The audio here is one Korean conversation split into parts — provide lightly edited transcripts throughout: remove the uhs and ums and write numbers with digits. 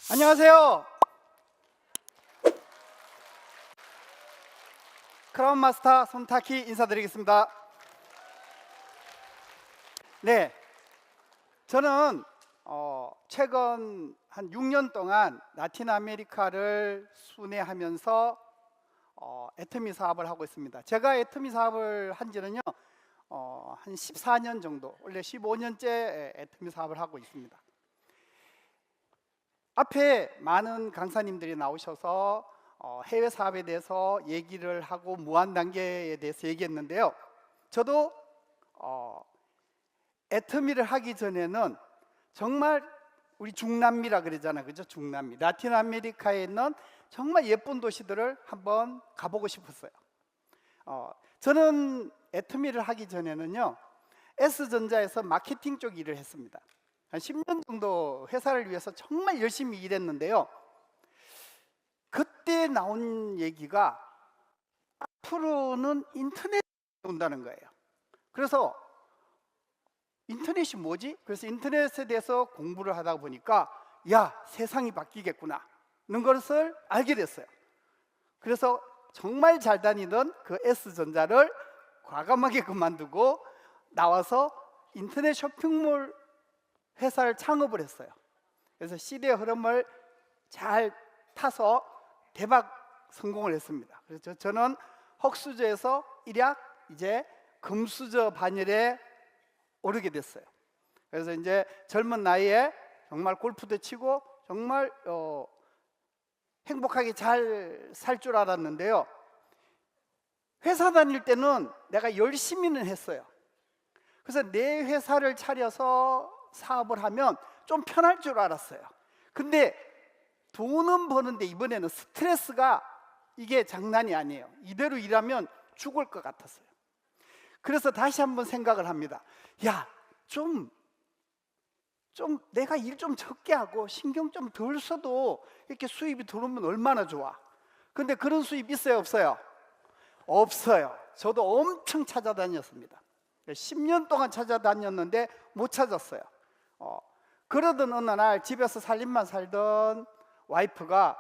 안녕하세요. 크라운 마스터 손타키 인사드리겠습니다. 네, 저는 최근 한 6년 동안 라틴 아메리카를 순회하면서 애터미 사업을 하고 있습니다. 제가 애터미 사업을 한 지는요 한 14년 정도, 원래 15년째 애터미 사업을 하고 있습니다. 앞에 많은 강사님들이 나오셔서 해외 사업에 대해서 얘기를 하고 무한 단계에 대해서 얘기했는데요. 저도 애터미를 하기 전에는 정말 우리 중남미라 그러잖아요, 그죠? 중남미, 라틴 아메리카에 있는 정말 예쁜 도시들을 한번 가보고 싶었어요. 저는 애터미를 하기 전에는요 S전자에서 마케팅 쪽 일을 했습니다. 한 10년 정도 회사를 위해서 정말 열심히 일했는데요, 그때 나온 얘기가 앞으로는 인터넷이 온다는 거예요. 그래서 인터넷이 뭐지? 그래서 인터넷에 대해서 공부를 하다 보니까 야, 세상이 바뀌겠구나 는 것을 알게 됐어요. 그래서 정말 잘 다니던 그 S전자를 과감하게 그만두고 나와서 인터넷 쇼핑몰 회사를 창업을 했어요. 그래서 시대의 흐름을 잘 타서 대박 성공을 했습니다. 그래서 저는 흑수저에서 일약 이제 금수저 반열에 오르게 됐어요. 그래서 이제 젊은 나이에 정말 골프도 치고 정말 행복하게 잘 살 줄 알았는데요, 회사 다닐 때는 내가 열심히는 했어요. 그래서 내 회사를 차려서 사업을 하면 좀 편할 줄 알았어요. 근데 돈은 버는데 이번에는 스트레스가 이게 장난이 아니에요. 이대로 일하면 죽을 것 같았어요. 그래서 다시 한번 생각을 합니다. 야, 좀 내가 일 좀 적게 하고 신경 좀 덜 써도 이렇게 수입이 들어오면 얼마나 좋아. 근데 그런 수입 있어요, 없어요? 없어요. 저도 엄청 찾아다녔습니다. 10년 동안 찾아다녔는데 못 찾았어요. 그러던 어느 날 집에서 살림만 살던 와이프가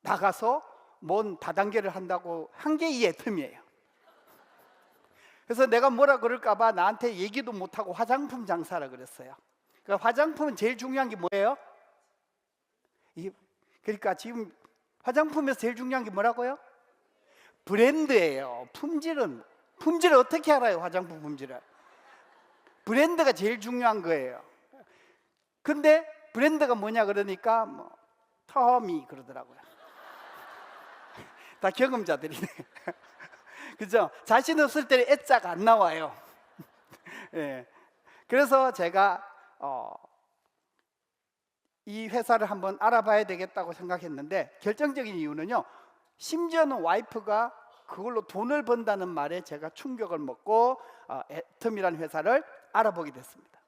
나가서 뭔 다단계를 한다고 한 게 이 애터미예요. 그래서 내가 뭐라 그럴까 봐 나한테 얘기도 못하고 화장품 장사라 그랬어요. 그러니까 화장품은 제일 중요한 게 뭐예요? 그러니까 지금 화장품에서 제일 중요한 게 뭐라고요? 브랜드예요. 품질을 어떻게 알아요? 화장품 품질을 브랜드가 제일 중요한 거예요. 근데 브랜드가 뭐냐 그러니까 뭐 터미 그러더라고요. 다 경험자들이네. 그죠? 자신 없을 때는 애자가 안 나와요. 예. 그래서 제가 이 회사를 한번 알아봐야 되겠다고 생각했는데, 결정적인 이유는요, 심지어는 와이프가 그걸로 돈을 번다는 말에 제가 충격을 먹고 애터미라는 회사를 알아보게 됐습니다.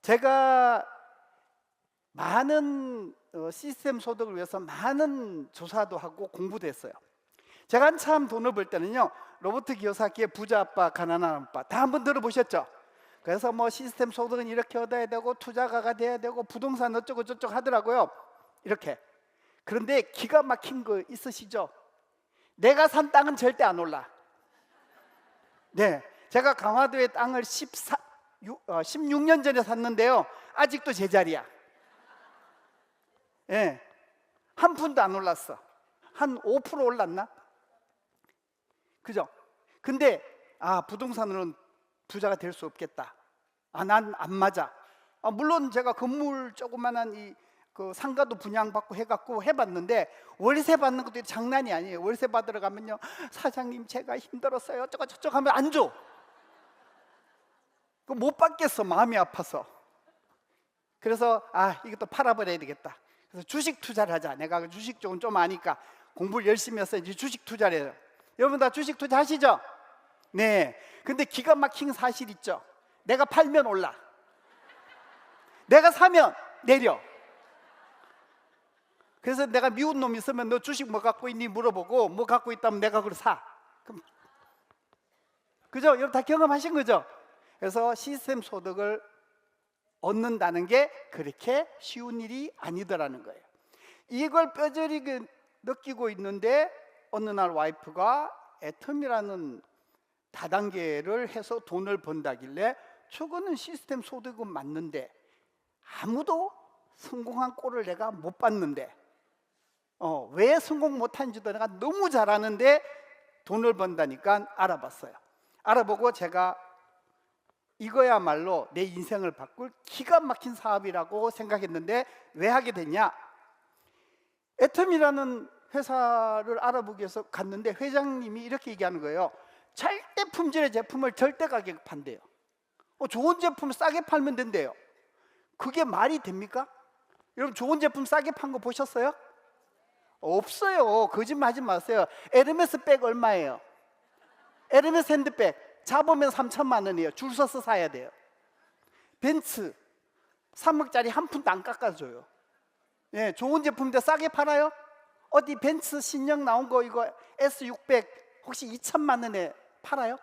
제가 많은 시스템 소득을 위해서 많은 조사도 하고 공부도 했어요. 제가 한참 돈을 벌 때는요, 로버트 기요사키의 부자 아빠 가난한 아빠 다 한번 들어보셨죠? 그래서 뭐 시스템 소득은 이렇게 얻어야 되고 투자가가 돼야 되고 부동산 어쩌고 저쩌고 하더라고요. 이렇게. 그런데 기가 막힌 거 있으시죠? 내가 산 땅은 절대 안 올라. 네, 제가 강화도의 땅을 16년 전에 샀는데요, 아직도 제자리야. 예, 한 푼도 안 올랐어. 한 5% 올랐나? 그죠? 근데 부동산으로는 부자가 될 수 없겠다. 난 안 맞아. 물론 제가 건물 조그만한 그 상가도 분양받고 해갖고 해봤는데, 월세 받는 것도 장난이 아니에요. 월세 받으러 가면요, 사장님 제가 힘들었어요 어쩌고 저쩌고 하면 안 줘. 그거 못 받겠어, 마음이 아파서. 그래서 이것도 팔아버려야 되겠다. 그래서 주식 투자를 하자. 내가 주식 쪽은 좀 아니까 공부를 열심히 해서 이제 주식 투자를 해요. 여러분 다 주식 투자 하시죠? 네. 근데 기가 막힌 사실 있죠? 내가 팔면 올라, 내가 사면 내려. 그래서 내가 미운 놈 있으면 너 주식 뭐 갖고 있니 물어보고, 뭐 갖고 있다면 내가 그걸 사. 그럼, 그죠? 여러분 다 경험하신 거죠? 그래서 시스템 소득을 얻는다는 게 그렇게 쉬운 일이 아니더라는 거예요. 이걸 뼈저리게 느끼고 있는데 어느 날 와이프가 애텀이라는 다단계를 해서 돈을 번다길래 저거는 시스템 소득은 맞는데 아무도 성공한 꼴을 내가 못 봤는데 왜 성공 못하는지도 내가 너무 잘 아는데 돈을 번다니까 알아봤어요. 알아보고 제가 이거야말로 내 인생을 바꿀 기가 막힌 사업이라고 생각했는데 왜 하게 됐냐? 애텀이라는 회사를 알아보기 위해서 갔는데 회장님이 이렇게 얘기하는 거예요. 절대 품질의 제품을 절대 가격에 판대요. 좋은 제품을 싸게 팔면 된대요. 그게 말이 됩니까? 여러분 좋은 제품 싸게 판 거 보셨어요? 없어요. 거짓말하지 마세요. 에르메스 백 얼마예요? 에르메스 핸드백 잡으면 3천만 원이에요. 줄 서서 사야 돼요. 벤츠 3억짜리 한 푼도 안 깎아줘요. 예, 좋은 제품인데 싸게 팔아요? 어디 벤츠 신형 나온 거 이거 S600 혹시 2천만 원에 팔아요?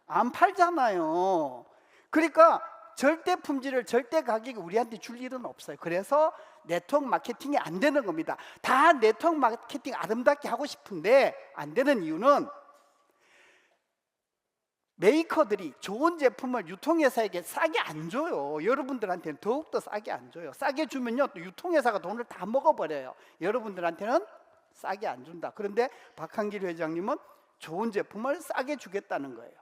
안 팔잖아요. 그러니까 절대 품질을 절대 가격에 우리한테 줄 일은 없어요. 그래서 네트워크 마케팅이 안 되는 겁니다. 다 네트워크 마케팅 아름답게 하고 싶은데 안 되는 이유는 메이커들이 좋은 제품을 유통회사에게 싸게 안 줘요. 여러분들한테는 더욱더 싸게 안 줘요. 싸게 주면요 또 유통회사가 돈을 다 먹어버려요. 여러분들한테는 싸게 안 준다. 그런데 박한길 회장님은 좋은 제품을 싸게 주겠다는 거예요.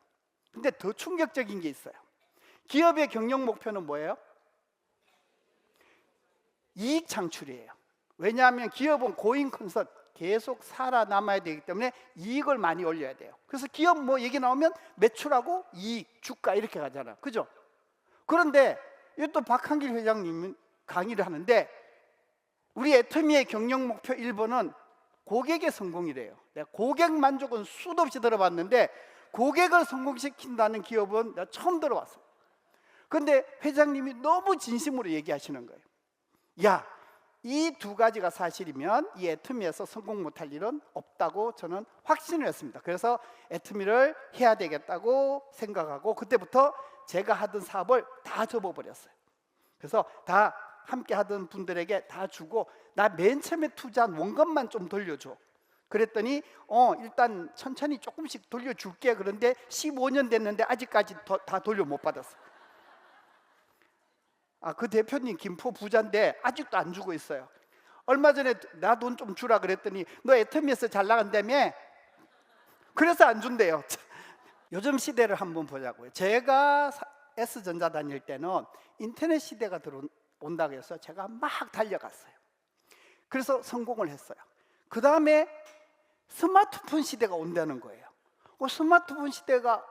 근데 더 충격적인 게 있어요. 기업의 경영 목표는 뭐예요? 이익 창출이에요. 왜냐하면 기업은 고잉 컨선 계속 살아남아야 되기 때문에 이익을 많이 올려야 돼요. 그래서 기업 뭐 얘기 나오면 매출하고 이익, 주가 이렇게 가잖아요. 그죠? 그런데 이또 박한길 회장님은 강의를 하는데 우리 애터미의 경영 목표 1번은 고객의 성공이래요. 내가 고객 만족은 수도 없이 들어봤는데 고객을 성공시킨다는 기업은 내가 처음 들어봤어요. 그런데 회장님이 너무 진심으로 얘기하시는 거예요. 야, 이 두 가지가 사실이면 이 애터미에서 성공 못할 일은 없다고 저는 확신을 했습니다. 그래서 애터미를 해야 되겠다고 생각하고 그때부터 제가 하던 사업을 다 접어버렸어요. 그래서 다 함께 하던 분들에게 다 주고 나 맨 처음에 투자한 원금만 좀 돌려줘. 그랬더니 일단 천천히 조금씩 돌려줄게. 그런데 15년 됐는데 아직까지 다 돌려 못 받았어요. 그 대표님 김포 부자인데 아직도 안 주고 있어요. 얼마 전에 나 돈 좀 주라 그랬더니 너 애터미에서 잘 나간다며? 그래서 안 준대요. 요즘 시대를 한번 보자고요. 제가 S전자 다닐 때는 인터넷 시대가 들어온다고 해서 제가 막 달려갔어요. 그래서 성공을 했어요. 그 다음에 스마트폰 시대가 온다는 거예요. 스마트폰 시대가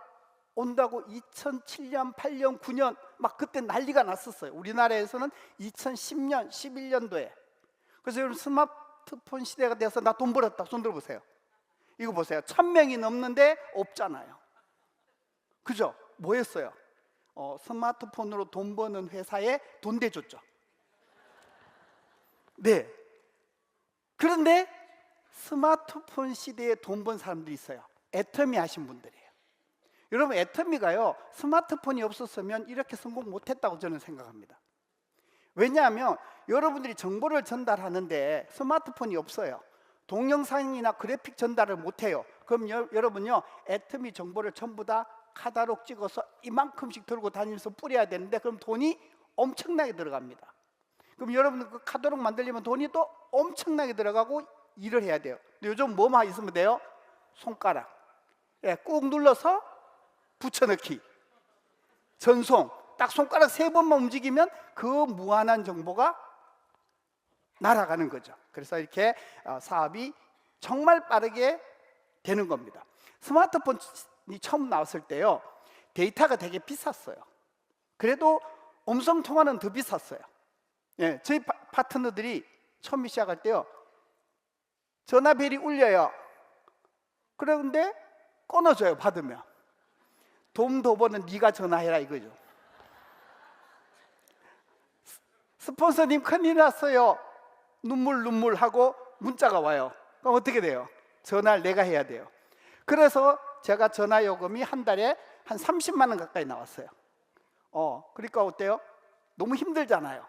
온다고 2007년, 8년, 9년 막 그때 난리가 났었어요. 우리나라에서는 2010년, 11년도에. 그래서 여러분 스마트폰 시대가 돼서 나 돈 벌었다. 손 들어보세요. 이거 보세요. 1000명이 넘는데 없잖아요. 그죠? 뭐 했어요? 스마트폰으로 돈 버는 회사에 돈 대줬죠. 네. 그런데 스마트폰 시대에 돈 번 사람들이 있어요. 애터미 하신 분들이에요. 여러분 애터미가요 스마트폰이 없었으면 이렇게 성공 못했다고 저는 생각합니다. 왜냐하면 여러분들이 정보를 전달하는데 스마트폰이 없어요. 동영상이나 그래픽 전달을 못해요. 그럼 여러분요 애터미 정보를 전부 다 카talog 찍어서 이만큼씩 들고 다니면서 뿌려야 되는데 그럼 돈이 엄청나게 들어갑니다. 그럼 여러분 그 카talog 만들려면 돈이 또 엄청나게 들어가고 일을 해야 돼요. 근데 요즘 뭐만 있으면 돼요? 손가락 꾹 눌러서 붙여넣기, 전송, 딱 손가락 3번만 움직이면 그 무한한 정보가 날아가는 거죠. 그래서 이렇게 사업이 정말 빠르게 되는 겁니다. 스마트폰이 처음 나왔을 때요 데이터가 되게 비쌌어요. 그래도 음성 통화는 더 비쌌어요. 저희 파트너들이 처음 시작할 때요 전화벨이 울려요. 그런데 끊어줘요. 받으면 돈 더 버는 네가 전화해라 이거죠. 스폰서님 큰일 났어요. 눈물 하고 문자가 와요. 그럼 어떻게 돼요? 전화를 내가 해야 돼요. 그래서 제가 전화 요금이 한 달에 한 30만 원 가까이 나왔어요. 그러니까 어때요? 너무 힘들잖아요.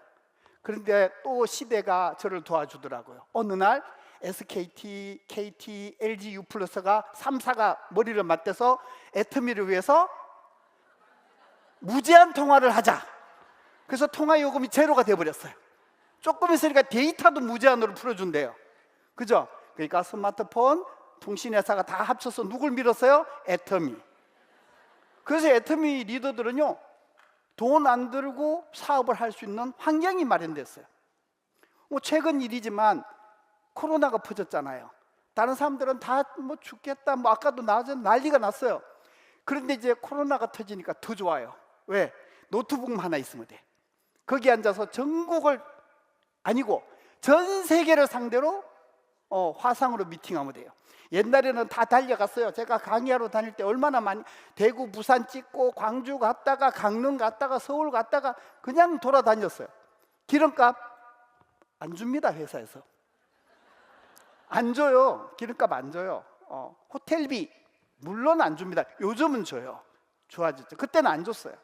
그런데 또 시대가 저를 도와주더라고요. 어느 날 SKT, KT, LG U+가 3사가 머리를 맞대서 애터미를 위해서 무제한 통화를 하자. 그래서 통화 요금이 제로가 돼버렸어요. 조금 있으니까 데이터도 무제한으로 풀어준대요. 그죠? 그러니까 스마트폰, 통신회사가 다 합쳐서 누굴 밀었어요? 애터미. 그래서 애터미 리더들은요, 돈 안 들고 사업을 할 수 있는 환경이 마련됐어요. 뭐 최근 일이지만 코로나가 퍼졌잖아요. 다른 사람들은 다 뭐 죽겠다, 뭐 아까도 난리가 났어요. 그런데 이제 코로나가 터지니까 더 좋아요. 왜? 노트북만 하나 있으면 돼. 거기 앉아서 전국을 아니고 전 세계를 상대로 화상으로 미팅하면 돼요. 옛날에는 다 달려갔어요. 제가 강의하러 다닐 때 얼마나 많이 대구, 부산 찍고 광주 갔다가 강릉 갔다가 서울 갔다가 그냥 돌아다녔어요. 기름값 안 줍니다. 회사에서 안 줘요. 기름값 안 줘요. 호텔비 물론 안 줍니다. 요즘은 줘요. 좋아졌죠. 그때는 안 줬어요.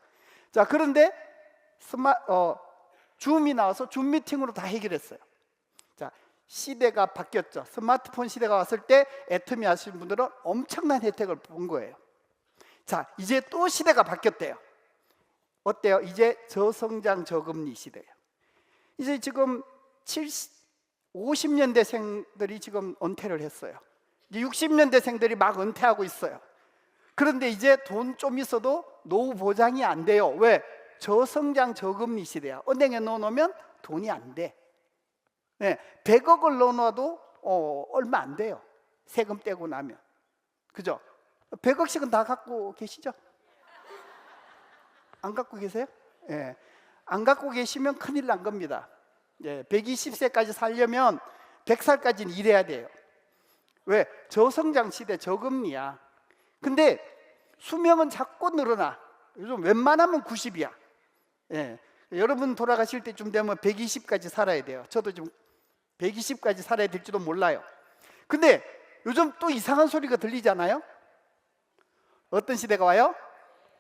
자, 그런데 줌이 나와서 줌 미팅으로 다 해결했어요. 자, 시대가 바뀌었죠. 스마트폰 시대가 왔을 때 애터미 하시는 분들은 엄청난 혜택을 본 거예요. 자, 이제 또 시대가 바뀌었대요. 어때요? 이제 저성장 저금리 시대예요. 이제 지금 50년대생들이 지금 은퇴를 했어요. 이제 60년대생들이 막 은퇴하고 있어요. 그런데 이제 돈 좀 있어도 노후 보장이 안 돼요. 왜? 저성장 저금리 시대야. 은행에 넣어놓으면 돈이 안 돼. 네, 100억을 넣어놔도 얼마 안 돼요. 세금 떼고 나면. 그죠? 100억씩은 다 갖고 계시죠? 안 갖고 계세요? 예. 안 갖고 계시면 큰일 난 겁니다. 예, 120세까지 살려면 100살까지는 일해야 돼요. 왜? 저성장 시대 저금리야. 근데 수명은 자꾸 늘어나. 요즘 웬만하면 90이야. 예. 여러분 돌아가실 때쯤 되면 120까지 살아야 돼요. 저도 지금 120까지 살아야 될지도 몰라요. 근데 요즘 또 이상한 소리가 들리잖아요. 어떤 시대가 와요?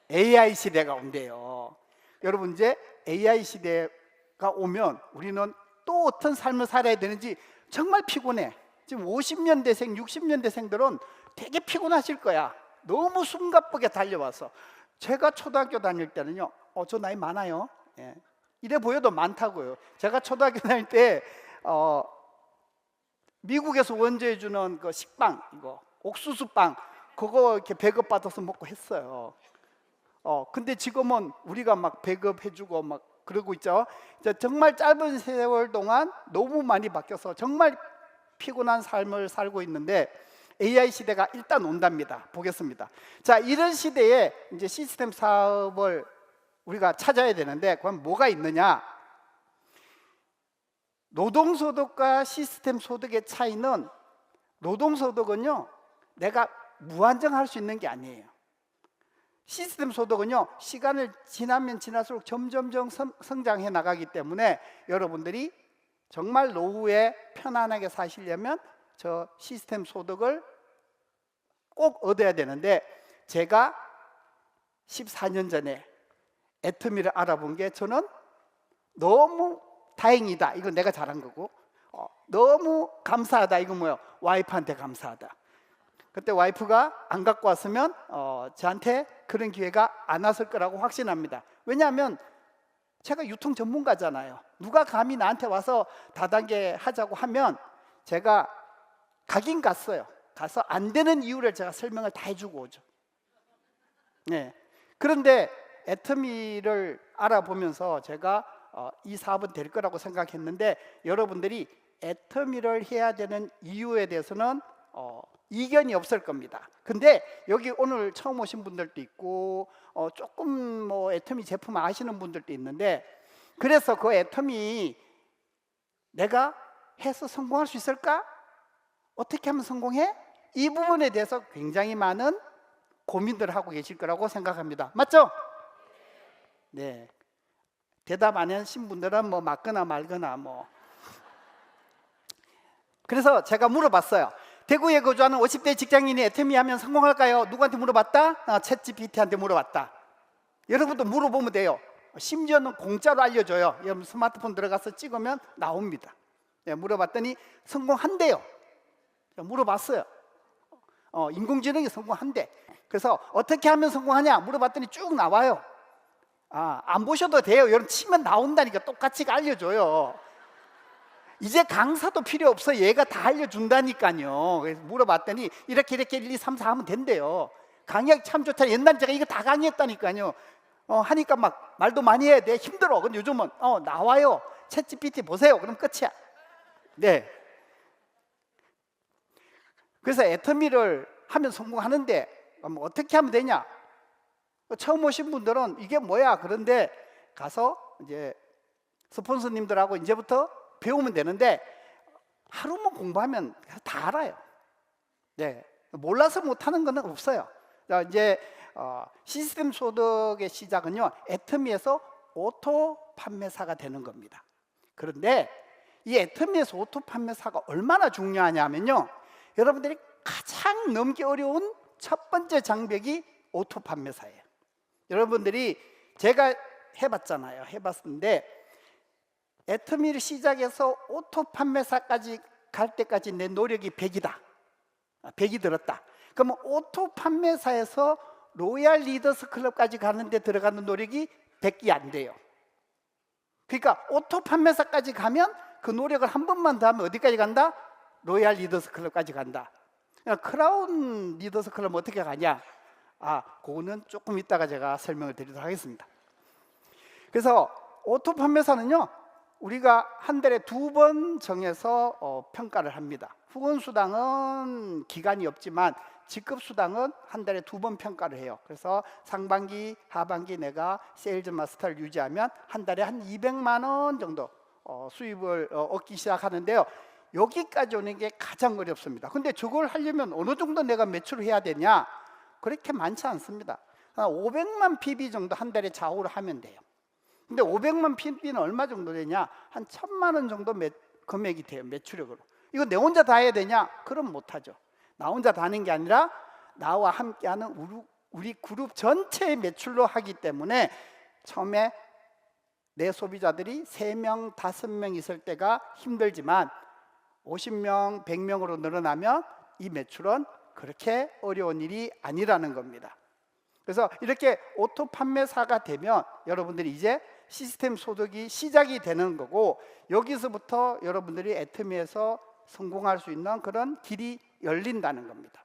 AI 시대가 온대요. 여러분, 이제 AI 시대가 오면 우리는 또 어떤 삶을 살아야 되는지 정말 피곤해. 지금 50년대생, 60년대생들은 되게 피곤하실 거야. 너무 숨가쁘게 달려와서. 제가 초등학교 다닐 때는요, 저 나이 많아요. 예. 이래 보여도 많다고요. 제가 초등학교 다닐 때 미국에서 원조해 주는 그 식빵, 이거 옥수수빵, 그거 이렇게 배급 받아서 먹고 했어요. 근데 지금은 우리가 막 배급해 주고 막 그러고 있죠. 정말 짧은 세월 동안 너무 많이 바뀌어서 정말 피곤한 삶을 살고 있는데 AI 시대가 일단 온답니다. 보겠습니다. 자, 이런 시대에 이제 시스템 사업을 우리가 찾아야 되는데 그럼 뭐가 있느냐? 노동소득과 시스템 소득의 차이는, 노동소득은요 내가 무한정할 수 있는 게 아니에요. 시스템 소득은요 시간을 지나면 지날수록 점점점 성장해 나가기 때문에 여러분들이 정말 노후에 편안하게 사시려면 저 시스템 소득을 꼭 얻어야 되는데, 제가 14년 전에 애터미를 알아본 게 저는 너무 다행이다. 이건 내가 잘한 거고, 너무 감사하다. 이건 뭐예요? 와이프한테 감사하다. 그때 와이프가 안 갖고 왔으면 저한테 그런 기회가 안 왔을 거라고 확신합니다. 왜냐하면 제가 유통 전문가잖아요. 누가 감히 나한테 와서 다단계 하자고 하면 제가 가긴 갔어요. 가서 안 되는 이유를 제가 설명을 다 해주고 오죠. 네. 그런데 애터미를 알아보면서 제가 이 사업은 될 거라고 생각했는데, 여러분들이 애터미를 해야 되는 이유에 대해서는 이견이 없을 겁니다. 근데 여기 오늘 처음 오신 분들도 있고 조금 뭐 애터미 제품 아시는 분들도 있는데, 그래서 그 애터미 내가 해서 성공할 수 있을까? 어떻게 하면 성공해? 이 부분에 대해서 굉장히 많은 고민들을 하고 계실 거라고 생각합니다. 맞죠? 네. 대답 안 하신 분들은 뭐 맞거나 말거나 뭐. 그래서 제가 물어봤어요. 대구에 거주하는 50대 직장인이 애터미 하면 성공할까요? 누구한테 물어봤다? 챗GPT한테 물어봤다. 여러분도 물어보면 돼요. 심지어는 공짜로 알려줘요. 여러분 스마트폰 들어가서 찍으면 나옵니다. 물어봤더니 성공한대요. 물어봤어요. 인공지능이 성공한대. 그래서 어떻게 하면 성공하냐 물어봤더니 쭉 나와요. 안 보셔도 돼요. 여러분 치면 나온다니까. 똑같이 알려줘요. 이제 강사도 필요 없어. 얘가 다 알려준다니까요. 그래서 물어봤더니 이렇게 1, 2, 3, 4 하면 된대요. 강의하기 참 좋다. 옛날에 제가 이거 다 강의했다니까요. 하니까 막 말도 많이 해야 돼. 힘들어. 근데 요즘은 나와요. 챗GPT 보세요. 그럼 끝이야. 네. 그래서 애터미를 하면 성공하는데 어떻게 하면 되냐? 처음 오신 분들은 이게 뭐야? 그런데 가서 이제 스폰서님들하고 이제부터 배우면 되는데 하루만 공부하면 다 알아요. 네. 몰라서 못하는 건 없어요. 자, 이제 시스템 소득의 시작은요, 애터미에서 오토 판매사가 되는 겁니다. 그런데 이 애터미에서 오토 판매사가 얼마나 중요하냐면요, 여러분들이 가장 넘기 어려운 첫 번째 장벽이 오토 판매사예요. 여러분들이 제가 해봤잖아요. 해봤는데 애터미를 시작해서 오토 판매사까지 갈 때까지 내 노력이 100이다. 100이 들었다. 그러면 오토 판매사에서 로얄 리더스 클럽까지 가는데 들어가는 노력이 100이 안 돼요. 그러니까 오토 판매사까지 가면 그 노력을 한 번만 더 하면 어디까지 간다? 로얄 리더스 클럽까지 간다. 크라운 리더스 클럽 어떻게 가냐? 그거는 조금 이따가 제가 설명을 드리도록 하겠습니다. 그래서 오토 판매사는요, 우리가 한 달에 2번 정해서 평가를 합니다. 후원수당은 기간이 없지만 직급수당은 한 달에 2번 평가를 해요. 그래서 상반기, 하반기 내가 세일즈 마스터를 유지하면 한 달에 한 200만 원 정도 수입을 얻기 시작하는데요. 여기까지 오는 게 가장 어렵습니다. 근데 저걸 하려면 어느 정도 내가 매출을 해야 되냐? 그렇게 많지 않습니다. 500만 PB 정도 한 달에 좌우를 하면 돼요. 근데 500만 PB는 얼마 정도 되냐? 한 1000만 원 정도 금액이 돼요. 매출액으로. 이거 내 혼자 다 해야 되냐? 그럼 못하죠. 나 혼자 다 하는 게 아니라 나와 함께하는 우리 그룹 전체의 매출로 하기 때문에 처음에 내 소비자들이 3명, 5명 있을 때가 힘들지만 50명, 100명으로 늘어나면 이 매출은 그렇게 어려운 일이 아니라는 겁니다. 그래서 이렇게 오토 판매사가 되면 여러분들이 이제 시스템 소득이 시작이 되는 거고, 여기서부터 여러분들이 애터미에서 성공할 수 있는 그런 길이 열린다는 겁니다.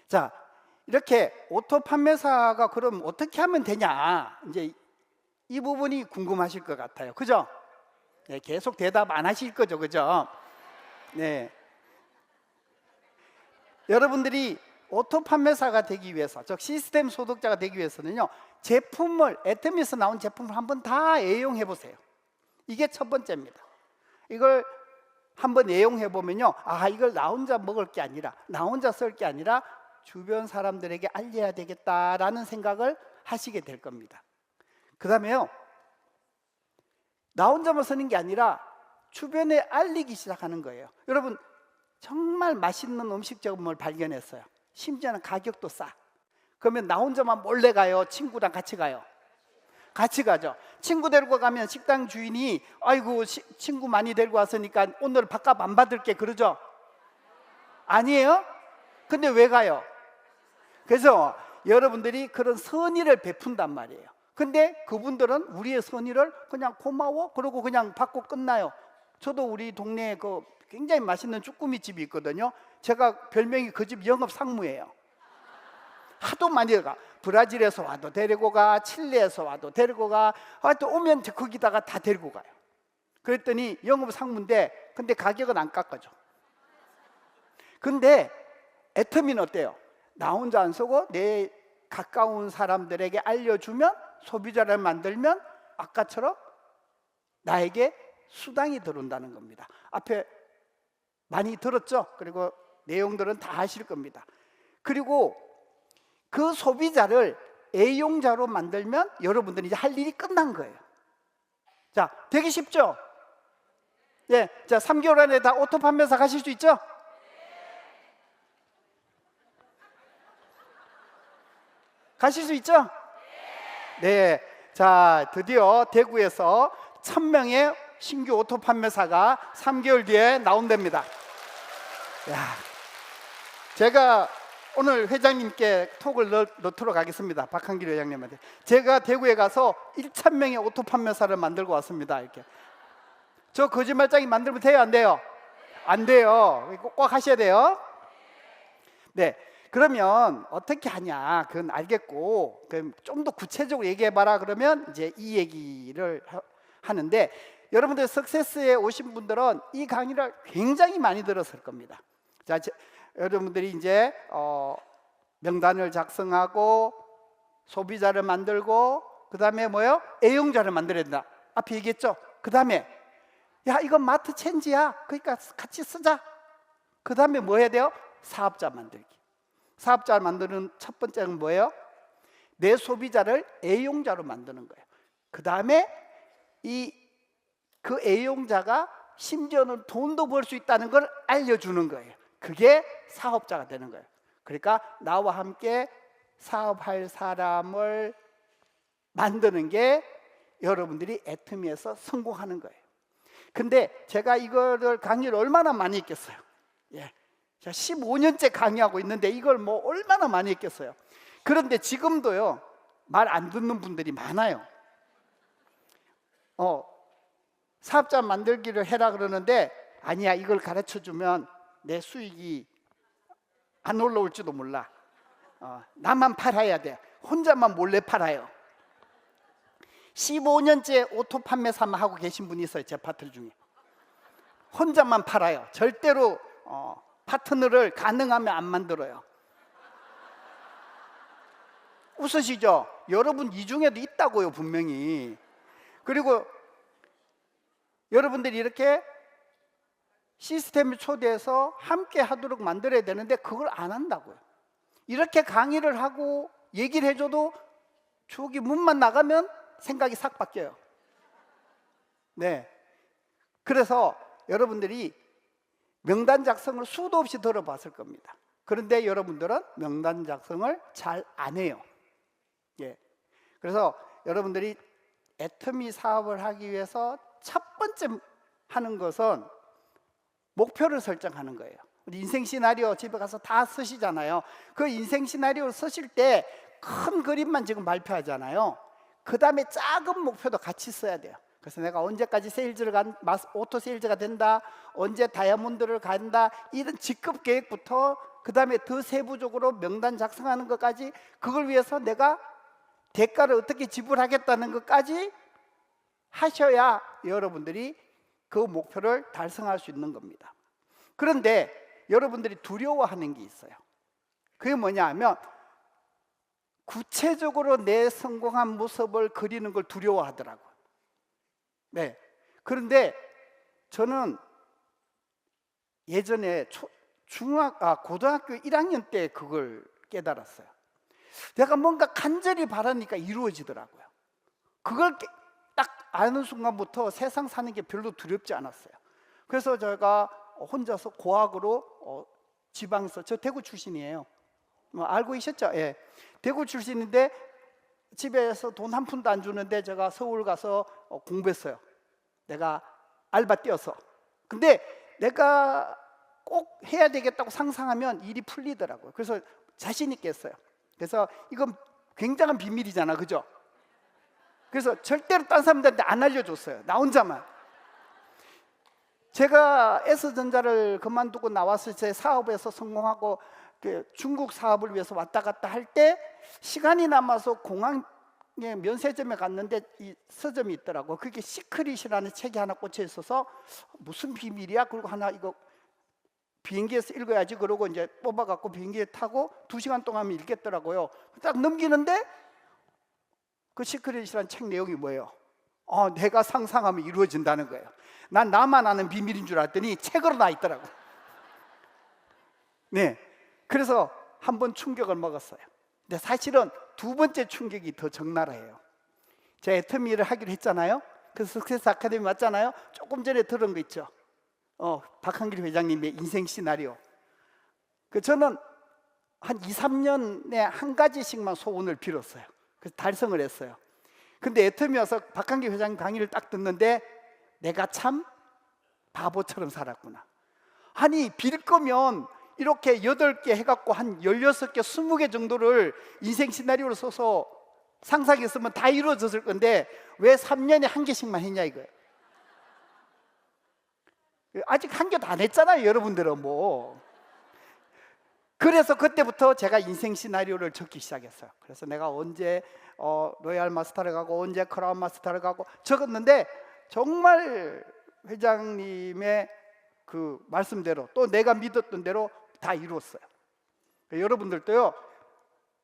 자, 이렇게 오토 판매사가 그럼 어떻게 하면 되냐? 이제 이 부분이 궁금하실 것 같아요. 그죠? 네, 계속 대답 안 하실 거죠, 그죠? 네. 여러분들이 오토 판매사가 되기 위해서, 즉 시스템 소득자가 되기 위해서는요, 제품을, 애터미에서 나온 제품을 한번 다 애용해 보세요. 이게 첫 번째입니다. 이걸 한번 애용해 보면요, 이걸 나 혼자 먹을 게 아니라, 나 혼자 쓸 게 아니라 주변 사람들에게 알려야 되겠다라는 생각을 하시게 될 겁니다. 그 다음에요, 나 혼자만 쓰는 게 아니라 주변에 알리기 시작하는 거예요. 여러분, 정말 맛있는 음식점을 발견했어요. 심지어는 가격도 싸. 그러면 나 혼자만 몰래 가요? 친구랑 같이 가요? 같이 가죠. 친구 데리고 가면 식당 주인이 아이고 친구 많이 데리고 왔으니까 오늘 밥값 안 받을게 그러죠? 아니에요? 근데 왜 가요? 그래서 여러분들이 그런 선의를 베푼단 말이에요. 근데 그분들은 우리의 선의를 그냥 고마워 그러고 그냥 받고 끝나요. 저도 우리 동네에 그 굉장히 맛있는 쭈꾸미 집이 있거든요. 제가 별명이 그 집 영업 상무예요. 하도 많이 가. 브라질에서 와도 데리고 가, 칠레에서 와도 데리고 가, 또 오면 거기다가 다 데리고 가요. 그랬더니 영업 상무인데 근데 가격은 안 깎아줘. 근데 애터미는 어때요? 나 혼자 안 쓰고 내 가까운 사람들에게 알려주면, 소비자를 만들면 아까처럼 나에게 수당이 들어온다는 겁니다. 앞에 많이 들었죠? 그리고 내용들은 다 아실 겁니다. 그리고 그 소비자를 애용자로 만들면 여러분들이 이제 할 일이 끝난 거예요. 자, 되게 쉽죠? 예, 자, 3개월 안에 다 오토 판매사 가실 수 있죠? 가실 수 있죠? 네. 자, 드디어 대구에서 1000명의 신규 오토 판매사가 3개월 뒤에 나온답니다. 야, 제가 오늘 회장님께 톡을 넣도록 하겠습니다. 박한길 회장님한테. 제가 대구에 가서 1000명의 오토 판매사를 만들고 왔습니다. 이렇게. 저 거짓말장이 만들면 돼요, 안 돼요? 안 돼요. 꼭 하셔야 돼요. 네. 그러면 어떻게 하냐? 그건 알겠고, 좀 더 구체적으로 얘기해봐라. 그러면 이제 이 얘기를 하는데, 여러분들 석세스에 오신 분들은 이 강의를 굉장히 많이 들었을 겁니다. 자, 여러분들이 이제 명단을 작성하고 소비자를 만들고, 그 다음에 뭐요? 애용자를 만들어야 된다. 앞에 얘기했죠? 그 다음에 야, 이건 마트 체인지야. 그러니까 같이 쓰자. 그 다음에 뭐 해야 돼요? 사업자 만들기. 사업자를 만드는 첫 번째는 뭐예요? 내 소비자를 애용자로 만드는 거예요. 그 다음에 그 애용자가 심지어는 돈도 벌 수 있다는 걸 알려주는 거예요. 그게 사업자가 되는 거예요. 그러니까 나와 함께 사업할 사람을 만드는 게 여러분들이 애터미에서 성공하는 거예요. 근데 제가 이거를 강의를 얼마나 많이 했겠어요? 예. 제가 15년째 강의하고 있는데 이걸 뭐 얼마나 많이 했겠어요? 그런데 지금도요, 말 안 듣는 분들이 많아요. 사업자 만들기를 해라 그러는데, 아니야, 이걸 가르쳐 주면 내 수익이 안 올라올지도 몰라. 나만 팔아야 돼. 혼자만 몰래 팔아요. 15년째 오토 판매사만 하고 계신 분이 있어요. 제 파트너 중에. 혼자만 팔아요. 절대로 파트너를 가능하면 안 만들어요. 웃으시죠? 여러분 이 중에도 있다고요, 분명히. 그리고 여러분들이 이렇게 시스템을 초대해서 함께 하도록 만들어야 되는데 그걸 안 한다고요. 이렇게 강의를 하고 얘기를 해줘도 저기 문만 나가면 생각이 싹 바뀌어요. 네. 그래서 여러분들이 명단 작성을 수도 없이 들어봤을 겁니다. 그런데 여러분들은 명단 작성을 잘 안 해요. 예. 그래서 여러분들이 애터미 사업을 하기 위해서 첫 번째 하는 것은 목표를 설정하는 거예요. 우리 인생 시나리오 집에 가서 다 쓰시잖아요. 그 인생 시나리오를 쓰실 때 큰 그림만 지금 발표하잖아요. 그 다음에 작은 목표도 같이 써야 돼요. 그래서 내가 언제까지 오토 세일즈가 된다, 언제 다이아몬드를 간다, 이런 직급 계획부터 그 다음에 더 세부적으로 명단 작성하는 것까지, 그걸 위해서 내가 대가를 어떻게 지불하겠다는 것까지 하셔야 여러분들이 그 목표를 달성할 수 있는 겁니다. 그런데 여러분들이 두려워하는 게 있어요. 그게 뭐냐 하면 구체적으로 내 성공한 모습을 그리는 걸 두려워하더라고요. 네. 그런데 저는 예전에 고등학교 1학년 때 그걸 깨달았어요. 내가 뭔가 간절히 바라니까 이루어지더라고요. 그걸 딱 아는 순간부터 세상 사는 게 별로 두렵지 않았어요. 그래서 제가 혼자서 고학으로 지방서, 저 대구 출신이에요. 알고 계셨죠? 예. 대구 출신인데 집에서 돈 한 푼도 안 주는데 제가 서울 가서 공부했어요. 내가 알바 뛰어서. 근데 내가 꼭 해야 되겠다고 상상하면 일이 풀리더라고요. 그래서 자신 있게 했어요. 그래서 이건 굉장한 비밀이잖아, 그죠? 그래서 절대로 딴 사람들한테 안 알려줬어요. 나 혼자만. 제가 S전자를 그만두고 나왔을 때 사업에서 성공하고 중국 사업을 위해서 왔다 갔다 할 때 시간이 남아서 공항에 면세점에 갔는데 이 서점이 있더라고. 그게 시크릿이라는 책이 하나 꽂혀 있어서 무슨 비밀이야? 그리고 하나 이거 비행기에서 읽어야지. 그러고 이제 뽑아갖고 비행기에 타고 2시간 동안 읽겠더라고요. 딱 넘기는데 그 시크릿이라는 책 내용이 뭐예요? 내가 상상하면 이루어진다는 거예요. 난 나만 아는 비밀인 줄 알았더니 책으로 나 있더라고. 네. 그래서 한번 충격을 먹었어요. 근데 사실은 두 번째 충격이 더 적나라해요. 제가 애터미를 하기로 했잖아요. 그래서 석세스 아카데미 왔잖아요. 조금 전에 들은 거 있죠. 박한길 회장님의 인생 시나리오. 저는 한 2, 3년에 한 가지씩만 소원을 빌었어요. 그래서 달성을 했어요. 근데 애터미 와서 박한기 회장 강의를 딱 듣는데 내가 참 바보처럼 살았구나. 아니 빌 거면 이렇게 8개 해갖고 한 16개, 20개 정도를 인생 시나리오로 써서 상상했으면 다 이루어졌을 건데 왜 3년에 1개씩만 했냐 이거예요. 아직 1개도 안 했잖아요, 여러분들은 뭐. 그래서 그때부터 제가 인생 시나리오를 적기 시작했어요. 그래서 내가 언제 로얄 마스터를 가고 언제 크라운 마스터를 가고 적었는데 정말 회장님의 그 말씀대로 또 내가 믿었던 대로 다 이루었어요. 여러분들도요,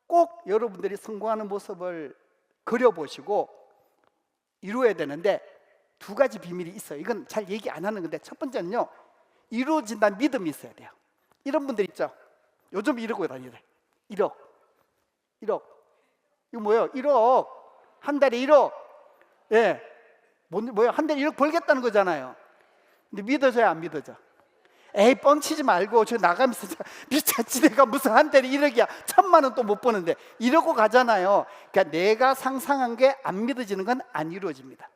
꼭 여러분들이 성공하는 모습을 그려보시고 이루어야 되는데 2가지 비밀이 있어요. 이건 잘 얘기 안 하는 건데, 첫 번째는요, 이루어진다는 믿음이 있어야 돼요. 이런 분들 있죠. 요즘 이러고 다니래. 1억 이거 뭐예요? 1억 한 달에 1억. 예, 뭐야, 한 달에 1억 벌겠다는 거잖아요. 근데 믿어져요, 안 믿어져? 에이, 뻥치지 말고 저 나가면서 미쳤지, 내가 무슨 한 달에 1억이야 1,000만 원 또 못 버는데 이러고 가잖아요. 그러니까 내가 상상한 게 안 믿어지는 건 안 이루어집니다.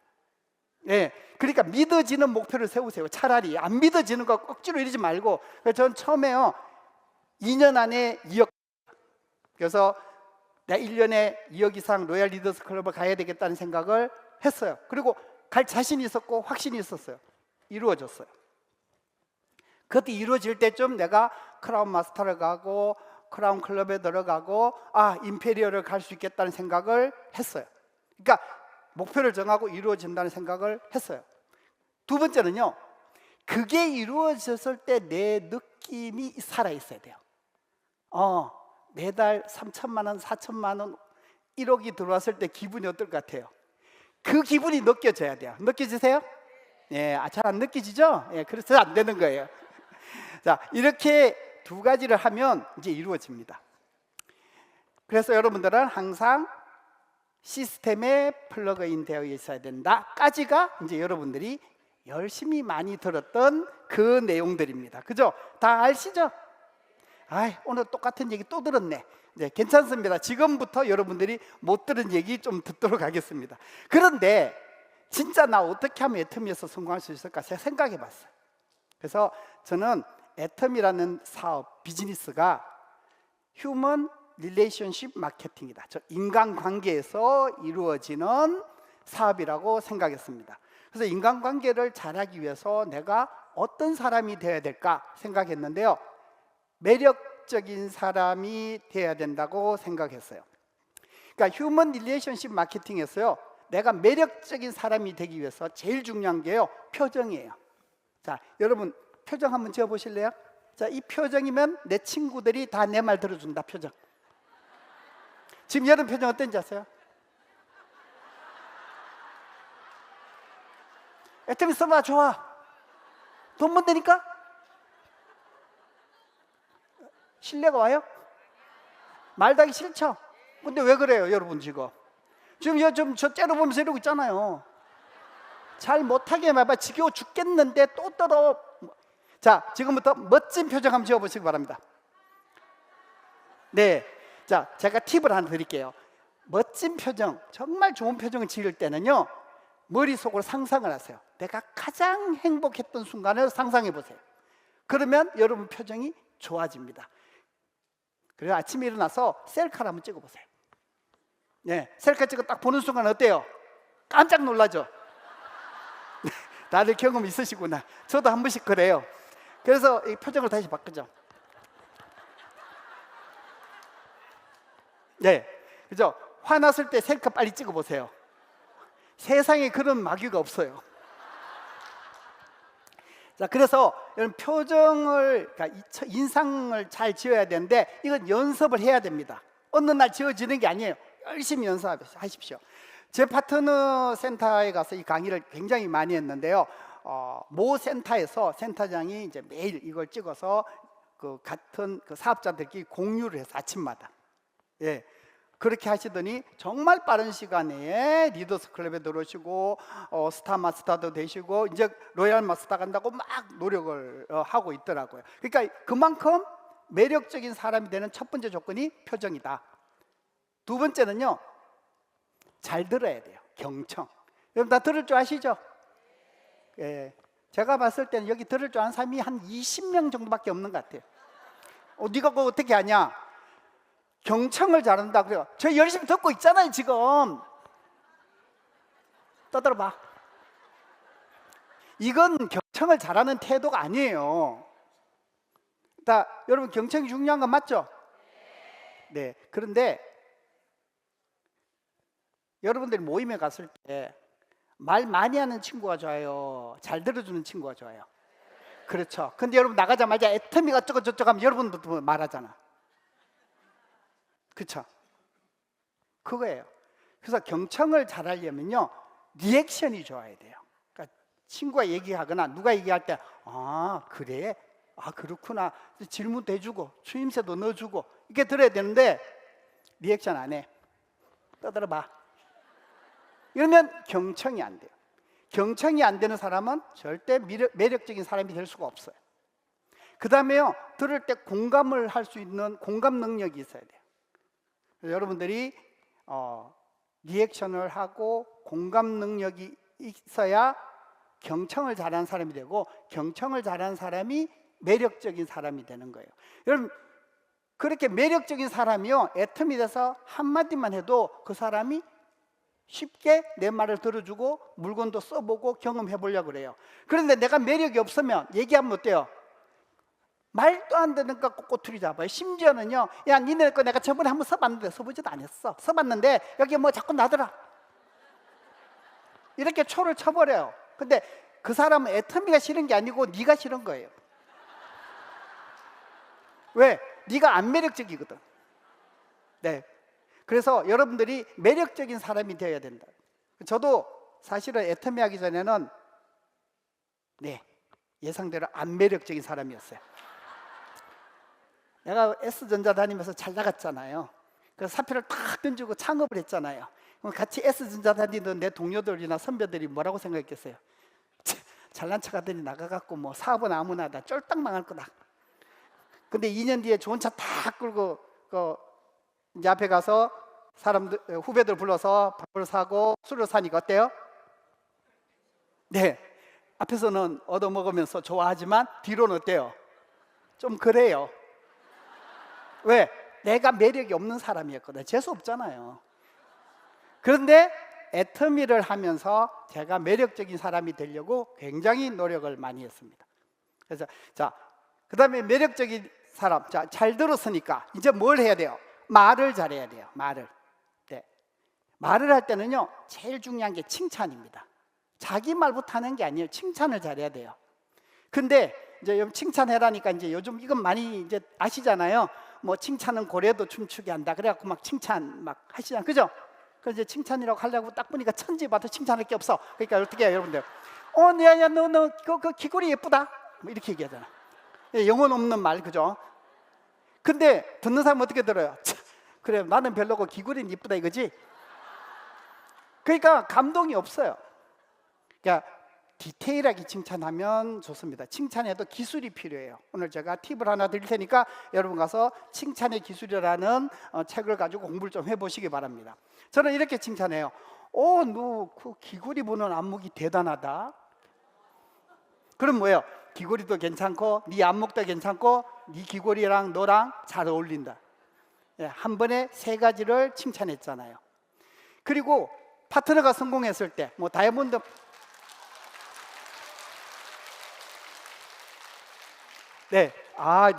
예, 그러니까 믿어지는 목표를 세우세요. 차라리 안 믿어지는 거 억지로 이러지 말고. 그래서 전 처음에요, 2년 안에 2억. 그래서 내가 1년에 2억 이상 로얄 리더스 클럽을 가야 되겠다는 생각을 했어요. 그리고 갈 자신이 있었고 확신이 있었어요. 이루어졌어요. 그때 이루어질 때쯤 내가 크라운 마스터를 가고 크라운 클럽에 들어가고 임페리얼을 갈 수 있겠다는 생각을 했어요. 그러니까 목표를 정하고 이루어진다는 생각을 했어요. 2번째는요, 그게 이루어졌을 때 내 느낌이 살아있어야 돼요. 매달 3천만 원, 4천만 원, 1억이 들어왔을 때 기분이 어떨 것 같아요? 그 기분이 느껴져야 돼요. 느껴지세요? 예, 잘 안 느껴지죠? 예, 그래서 안 되는 거예요. 자, 이렇게 2가지를 하면 이제 이루어집니다. 그래서 여러분들은 항상 시스템에 플러그인 되어 있어야 된다까지가 이제 여러분들이 열심히 많이 들었던 그 내용들입니다. 그죠? 다 아시죠? 오늘 똑같은 얘기 또 들었네. 네, 괜찮습니다. 지금부터 여러분들이 못 들은 얘기 좀 듣도록 하겠습니다. 그런데 진짜 나 어떻게 하면 애터미에서 성공할 수 있을까 제가 생각해 봤어요. 그래서 저는 애터미라는 사업, 비즈니스가 휴먼 릴레이션십 마케팅이다. 저 인간관계에서 이루어지는 사업이라고 생각했습니다. 그래서 인간관계를 잘하기 위해서 내가 어떤 사람이 되어야 될까 생각했는데요, 매력적인 사람이 되어야 된다고 생각했어요. 그러니까 휴먼 릴레이션십 마케팅에서요, 내가 매력적인 사람이 되기 위해서 제일 중요한 게요, 표정이에요. 자, 여러분 표정 한번 지어 보실래요? 자, 이 표정이면 내 친구들이 다 내 말 들어준다. 표정. 지금 여러분 표정 어떤지 아세요? 애터미 써봐. 좋아. 돈 번다니까? 신뢰가 와요? 말도 하기 싫죠? 근데 왜 그래요, 여러분? 지금 저 째려보면서 이러고 있잖아요. 잘 못하게 해봐. 지겨워 죽겠는데 또 떨어. 자, 지금부터 멋진 표정 한번 지어보시기 바랍니다. 네, 자, 제가 팁을 하나 드릴게요. 멋진 표정, 정말 좋은 표정을 지을 때는요, 머릿속으로 상상을 하세요. 내가 가장 행복했던 순간을 상상해 보세요. 그러면 여러분 표정이 좋아집니다. 그리고 아침에 일어나서 셀카를 한번 찍어보세요. 네, 셀카 찍어 딱 보는 순간 어때요? 깜짝 놀라죠? 다들 경험 있으시구나. 저도 한 번씩 그래요. 그래서 이 표정을 다시 바꾸죠. 네, 그죠? 화났을 때 셀카 빨리 찍어보세요. 세상에 그런 마귀가 없어요. 자, 그래서 여러분 표정을, 그러니까 인상을 잘 지어야 되는데 이건 연습을 해야 됩니다. 어느 날 지어지는 게 아니에요. 열심히 연습하십시오. 제 파트너 센터에 가서 이 강의를 굉장히 많이 했는데요, 모 센터에서 센터장이 이제 매일 이걸 찍어서 그 같은 그 사업자들끼리 공유를 해서 아침마다, 예, 그렇게 하시더니 정말 빠른 시간 내에 리더스 클럽에 들어오시고 스타 마스터도 되시고 이제 로얄 마스터 간다고 막 노력을 하고 있더라고요. 그러니까 그만큼 매력적인 사람이 되는 첫 번째 조건이 표정이다. 2번째는요, 잘 들어야 돼요. 경청. 여러분 다 들을 줄 아시죠? 예. 제가 봤을 때는 여기 들을 줄 아는 사람이 한 20명 정도밖에 없는 것 같아요. 네가 그거 어떻게 아냐? 경청을 잘한다 그래요. 저 열심히 듣고 있잖아요 지금. 떠들어봐. 이건 경청을 잘하는 태도가 아니에요. 여러분 경청이 중요한 건 맞죠? 네. 그런데 여러분들이 모임에 갔을 때 말 많이 하는 친구가 좋아요? 잘 들어주는 친구가 좋아요? 그렇죠. 근데 여러분 나가자마자 애터미가 어쩌고 저쩌고 하면 여러분도 말하잖아. 그렇죠? 그거예요. 그래서 경청을 잘하려면요 리액션이 좋아야 돼요. 그러니까 친구가 얘기하거나 누가 얘기할 때 아 그래? 아 그렇구나. 질문도 해주고 추임새도 넣어주고 이렇게 들어야 되는데 리액션 안 해. 떠들어봐. 이러면 경청이 안 돼요. 경청이 안 되는 사람은 절대 매력적인 사람이 될 수가 없어요. 그 다음에요 들을 때 공감을 할 수 있는 공감 능력이 있어야 돼요. 그래서 여러분들이 리액션을 하고 공감 능력이 있어야 경청을 잘하는 사람이 되고 경청을 잘하는 사람이 매력적인 사람이 되는 거예요. 여러분 그렇게 매력적인 사람이요 애텀이 돼서 한마디만 해도 그 사람이 쉽게 내 말을 들어주고 물건도 써보고 경험해 보려고 그래요. 그런데 내가 매력이 없으면 얘기하면 어때요? 말도 안 되는 거 꼬투리 잡아요. 심지어는요 야 니네 거 내가 저번에 한번 써봤는데 써보지도 않았어. 써봤는데 여기 뭐 자꾸 나더라. 이렇게 초를 쳐버려요. 근데 그 사람은 애터미가 싫은 게 아니고 네가 싫은 거예요. 왜? 네가 안 매력적이거든. 네. 그래서 여러분들이 매력적인 사람이 되어야 된다. 저도 사실은 애터미 하기 전에는 예상대로 안 매력적인 사람이었어요. 내가 S전자 다니면서 잘 나갔잖아요. 그래서 사표를 탁 던지고 창업을 했잖아요. 그럼 같이 S전자 다니던 내 동료들이나 선배들이 뭐라고 생각했겠어요? 잘난 척하더니 나가갖고 뭐 사업은 아무나 다 쫄딱 망할 거다. 근데 2년 뒤에 좋은 차 탁 끌고 이제 앞에 가서 사람들 후배들 불러서 밥을 사고 술을 사니까 어때요? 네, 앞에서는 얻어먹으면서 좋아하지만 뒤로는 어때요? 좀 그래요. 왜? 내가 매력이 없는 사람이었거든. 재수 없잖아요. 그런데 애터미를 하면서 제가 매력적인 사람이 되려고 굉장히 노력을 많이 했습니다. 그래서 그 다음에 매력적인 사람, 잘 들었으니까 이제 뭘 해야 돼요? 말을 잘해야 돼요. 말을. 네. 말을 할 때는요 제일 중요한 게 칭찬입니다. 자기 말부터 하는 게 아니에요. 칭찬을 잘해야 돼요. 근데 이제 칭찬해라니까 이제 요즘 이건 많이 이제 아시잖아요. 뭐 칭찬은 고래도 춤추게 한다. 그래갖고 막 칭찬 막 하시잖아요. 그죠? 그래서 이제 칭찬이라고 하려고 딱 보니까 천지 봐도 칭찬할 게 없어. 그러니까 어떻게 해요, 여러분들? 야, 너 그 귀걸이 예쁘다. 뭐 이렇게 얘기하잖아. 영혼 없는 말, 그죠? 근데 듣는 사람은 어떻게 들어요? 그래, 나는 별로고 귀걸이는 예쁘다 이거지? 그러니까 감동이 없어요. 그러니까 디테일하게 칭찬하면 좋습니다. 칭찬에도 기술이 필요해요. 오늘 제가 팁을 하나 드릴 테니까 여러분 가서 칭찬의 기술이라는 책을 가지고 공부를 좀 해보시기 바랍니다. 저는 이렇게 칭찬해요. 너 그 귀걸이 보는 안목이 대단하다. 그럼 뭐예요? 귀걸이도 괜찮고 네 안목도 괜찮고 네 귀걸이랑 너랑 잘 어울린다. 한 번에 3가지를 칭찬했잖아요. 그리고 파트너가 성공했을 때 뭐 다이아몬드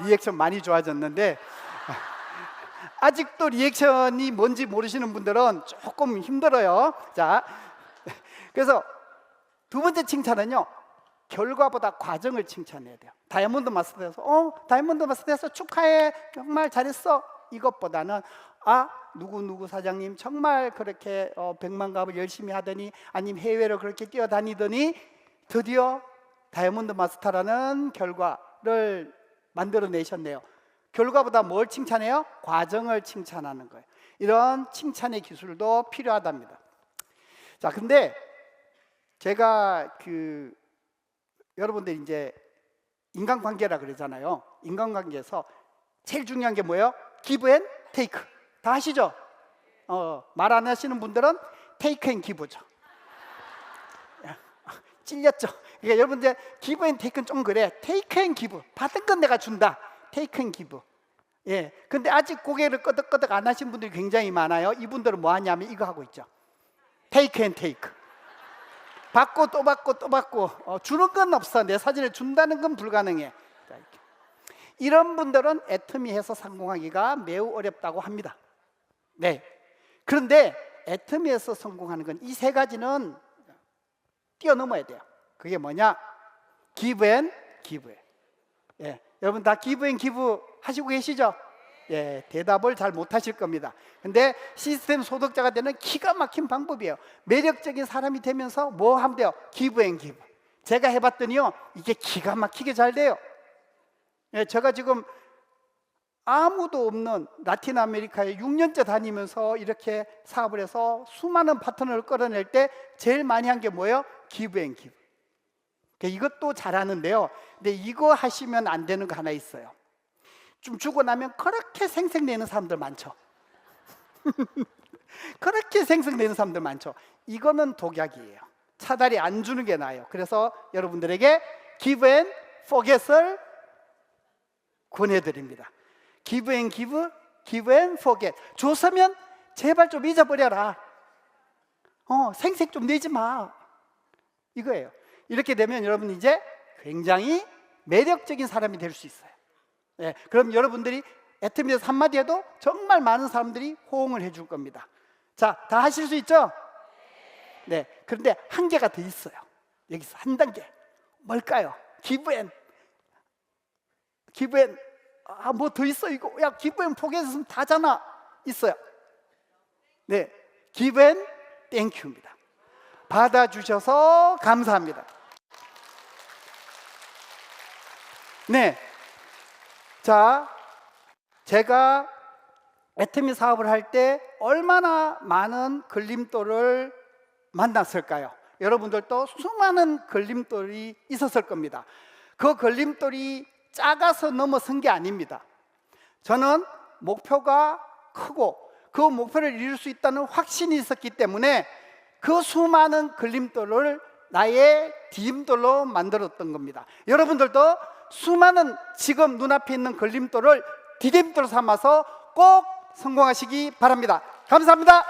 리액션 많이 좋아졌는데 아직도 리액션이 뭔지 모르시는 분들은 조금 힘들어요. 그래서 두 번째 칭찬은요 결과보다 과정을 칭찬해야 돼요. 다이아몬드 마스터에서 다이아몬드 마스터에서 축하해, 정말 잘했어, 이것보다는 누구 사장님 정말 그렇게 100만 갑을 열심히 하더니, 아니면 해외로 그렇게 뛰어다니더니 드디어 다이아몬드 마스터라는 결과를 만들어내셨네요. 결과보다 뭘 칭찬해요? 과정을 칭찬하는 거예요. 이런 칭찬의 기술도 필요하답니다. 근데 제가 여러분들 이제 인간관계라 그러잖아요. 인간관계에서 제일 중요한 게 뭐예요? 기브 앤 테이크. 다 아시죠? 말 안 하시는 분들은 테이크 앤 기브죠. 찔렸죠. 그러니까 여러분들 기브 앤 테이크는 좀 그래. 테이크 앤 기브, 받은 건 내가 준다. 테이크 앤 기브. 예. 근데 아직 고개를 끄덕끄덕 안 하신 분들이 굉장히 많아요. 이분들은 뭐 하냐면 이거 하고 있죠. 테이크 앤 테이크. 받고 또 받고 또 받고, 주는 건 없어. 내 사진을 준다는 건 불가능해. 자, 이런 분들은 애터미에서 성공하기가 매우 어렵다고 합니다. 네. 그런데 애터미에서 성공하는 건 이 세 가지는 뛰어넘어야 돼요. 그게 뭐냐? 기브 앤 기브예요. 예. 여러분 다 기브 앤 기브 하시고 계시죠? 예, 대답을 잘 못하실 겁니다. 근데 시스템 소득자가 되는 기가 막힌 방법이에요. 매력적인 사람이 되면서 뭐 하면 돼요? 기브 앤 기브. 제가 해봤더니요, 이게 기가 막히게 잘 돼요. 예, 제가 지금 아무도 없는 라틴 아메리카에 6년째 다니면서 이렇게 사업을 해서 수많은 파트너를 끌어낼 때 제일 많이 한 게 뭐예요? 기브 앤 기브. 이것도 잘하는데요. 근데 이거 하시면 안 되는 거 하나 있어요. 좀 주고 나면 그렇게 생색내는 사람들 많죠. 그렇게 생색내는 사람들 많죠. 이거는 독약이에요. 차라리 안 주는 게 나아요. 그래서 여러분들에게 give and forget을 권해드립니다. give and give, give and forget. 줬으면 제발 좀 잊어버려라. 생색 좀 내지 마. 이거예요. 이렇게 되면 여러분 이제 굉장히 매력적인 사람이 될 수 있어요. 네, 그럼 여러분들이 애터미에서 한마디 해도 정말 많은 사람들이 호응을 해줄 겁니다. 자, 다 하실 수 있죠? 네. 그런데 한계가 더 있어요. 여기서 한 단계. 뭘까요? give and 뭐 더 있어 이거. 야, give and forget은 다잖아. 있어요. 네, give and thank you입니다. 받아주셔서 감사합니다. 네. 자, 제가 애터미 사업을 할 때 얼마나 많은 걸림돌을 만났을까요? 여러분들도 수많은 걸림돌이 있었을 겁니다. 그 걸림돌이 작아서 넘어선 게 아닙니다. 저는 목표가 크고 그 목표를 이룰 수 있다는 확신이 있었기 때문에 그 수많은 걸림돌을 나의 디딤돌로 만들었던 겁니다. 여러분들도 수많은 지금 눈앞에 있는 걸림돌을 디딤돌 삼아서 꼭 성공하시기 바랍니다. 감사합니다.